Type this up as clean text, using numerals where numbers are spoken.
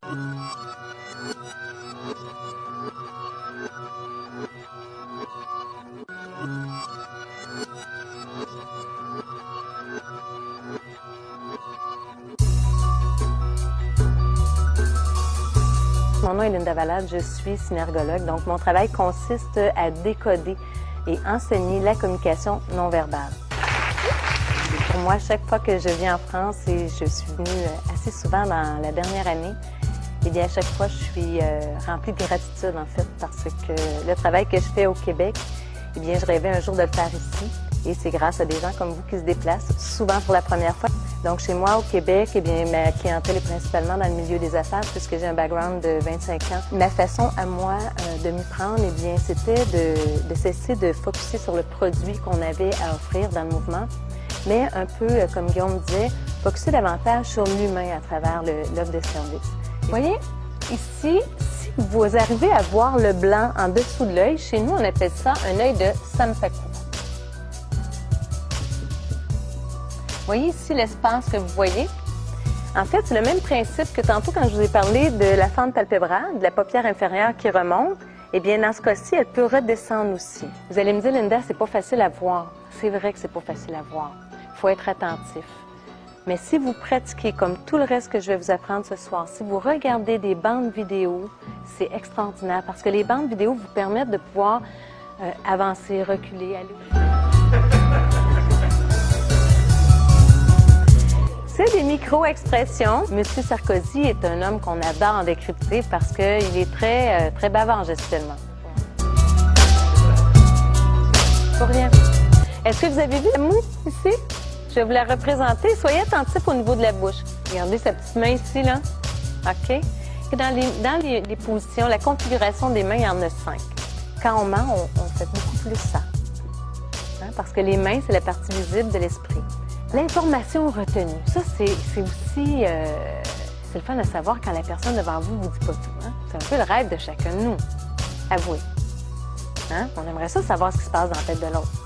Mon nom est Linda Valade, je suis synergologue, donc mon travail consiste à décoder et enseigner la communication non verbale. Pour moi, chaque fois que je viens en France, et je suis venue assez souvent dans la dernière année, eh bien, à chaque fois, je suis remplie de gratitude, en fait, parce que le travail que je fais au Québec, eh bien, je rêvais un jour de le faire ici. Et c'est grâce à des gens comme vous qui se déplacent, souvent pour la première fois. Donc, chez moi, au Québec, eh bien, ma clientèle est principalement dans le milieu des affaires, puisque j'ai un background de 25 ans. Ma façon à moi de m'y prendre, eh bien, c'était de cesser de focusser sur le produit qu'on avait à offrir dans le mouvement, mais un peu, comme Guillaume disait, focusser davantage sur l'humain à travers l'offre de service. Vous voyez, ici, si vous arrivez à voir le blanc en dessous de l'œil, chez nous, on appelle ça un œil de Sampaku. Vous voyez ici l'espace que vous voyez? En fait, c'est le même principe que tantôt quand je vous ai parlé de la fente palpébrale, de la paupière inférieure qui remonte. Eh bien, dans ce cas-ci, elle peut redescendre aussi. Vous allez me dire, Linda, c'est pas facile à voir. C'est vrai que c'est pas facile à voir. Il faut être attentif. Mais si vous pratiquez comme tout le reste que je vais vous apprendre ce soir, si vous regardez des bandes vidéo, c'est extraordinaire parce que les bandes vidéo vous permettent de pouvoir avancer, reculer, aller. C'est des micro-expressions. Monsieur Sarkozy est un homme qu'on adore en décrypter parce qu'il est très bavard gestuellement. Pour rien. Est-ce que vous avez vu la moue ici? Je vais vous la représenter. Soyez attentifs au niveau de la bouche. Regardez sa petite main ici, là. OK? Et dans les positions, la configuration des mains, il y en a 5. Quand on ment, on fait beaucoup plus ça. Hein? Parce que les mains, c'est la partie visible de l'esprit. L'information retenue, ça c'est aussi c'est le fun à savoir quand la personne devant vous vous dit pas tout. Hein? C'est un peu le rêve de chacun de nous. Avouez. Hein? On aimerait ça savoir ce qui se passe dans la tête de l'autre.